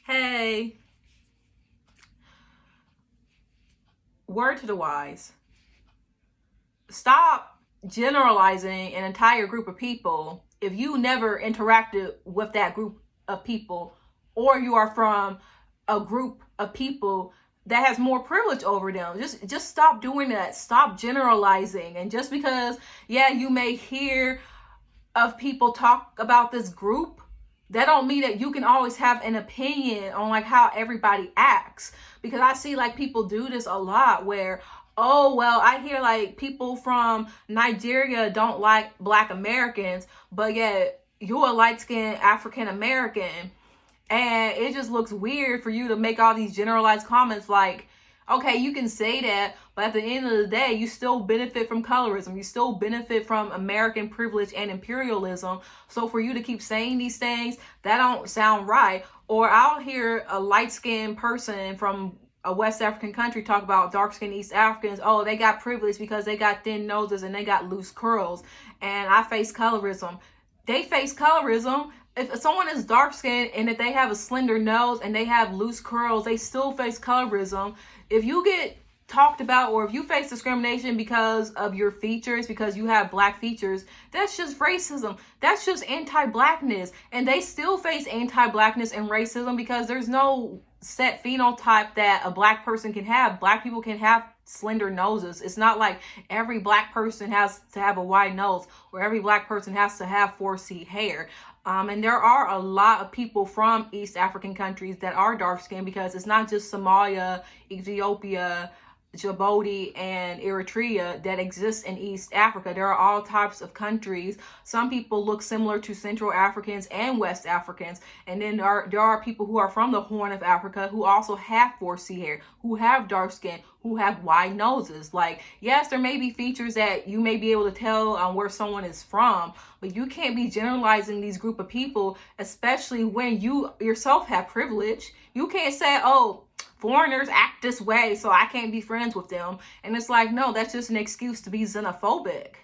Hey, word to the wise. Stop generalizing an entire group of people if you never interacted with that group of people, or you are from a group of people that has more privilege over them. Just stop doing that. Stop generalizing. And just because, yeah, you may hear of people talk about this group, that don't mean that you can always have an opinion on like how everybody acts. Because I see like people do this a lot where, oh well, I hear like people from Nigeria don't like black Americans, but yet you're a light-skinned African American, and it just looks weird for you to make all these generalized comments like, okay, you can say that, but at the end of the day, you still benefit from colorism. You still benefit from American privilege and imperialism. So for you to keep saying these things, that don't sound right. Or I'll hear a light-skinned person from a West African country talk about dark-skinned East Africans. Oh, they got privilege because they got thin noses and they got loose curls. And I face colorism. They face colorism. If someone is dark skinned and if they have a slender nose and they have loose curls, they still face colorism. If you get talked about or if you face discrimination because of your features, because you have black features, that's just racism. That's just anti-blackness. And they still face anti-blackness and racism because there's no set phenotype that a black person can have. Black people can have slender noses. It's not like every black person has to have a wide nose or every black person has to have 4C hair. And there are a lot of people from East African countries that are dark skinned because it's not just Somalia, Ethiopia, Djibouti, and Eritrea that exist in East Africa. There are all types of countries. Some people look similar to Central Africans and West Africans. And then there are people who are from the Horn of Africa who also have 4C hair, who have dark skin, who have wide noses. Like, yes, there may be features that you may be able to tell where someone is from, but you can't be generalizing these group of people, especially when you yourself have privilege. You can't say, oh, foreigners act this way, so I can't be friends with them. And it's like, no, that's just an excuse to be xenophobic.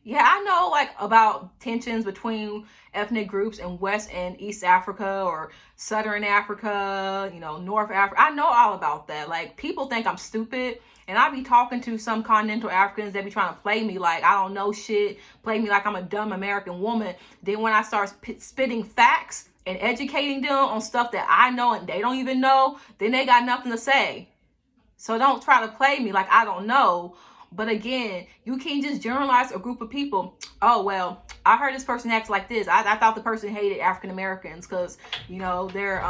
Yeah, I know like about tensions between ethnic groups in West and East Africa or Southern Africa, North Africa. I know all about that. Like, people think I'm stupid, and I be talking to some continental Africans that be trying to play me like I don't know shit, play me like I'm a dumb American woman. Then when I start spitting facts and educating them on stuff that I know and they don't even know, then they got nothing to say. So don't try to play me like I don't know. But again, you can't just generalize a group of people. Oh, well, I heard this person acts like this. I thought the person hated African Americans because, they're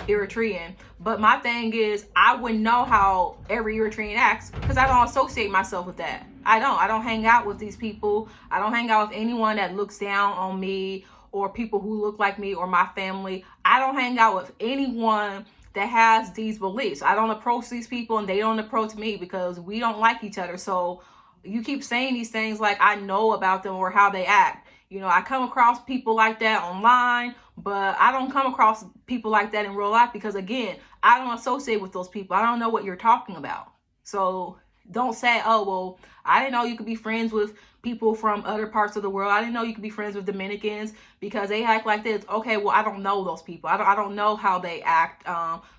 Eritrean. But my thing is, I wouldn't know how every Eritrean acts because I don't associate myself with that. I don't hang out with these people. I don't hang out with anyone that looks down on me or people who look like me or my family. I don't hang out with anyone that has these beliefs. I don't approach these people and they don't approach me because we don't like each other. So you keep saying these things like I know about them or how they act. I come across people like that online, but I don't come across people like that in real life because, again, I don't associate with those people. I don't know what you're talking about. So don't say, oh, well, I didn't know you could be friends with people from other parts of the world. I didn't know you could be friends with Dominicans because they act like this. Okay, well, I don't know those people. I don't know how they act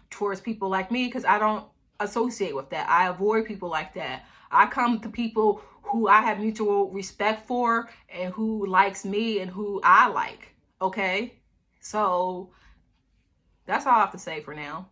towards people like me because I don't associate with that. I avoid people like that. I come to people who I have mutual respect for and who likes me and who I like. Okay? So that's all I have to say for now.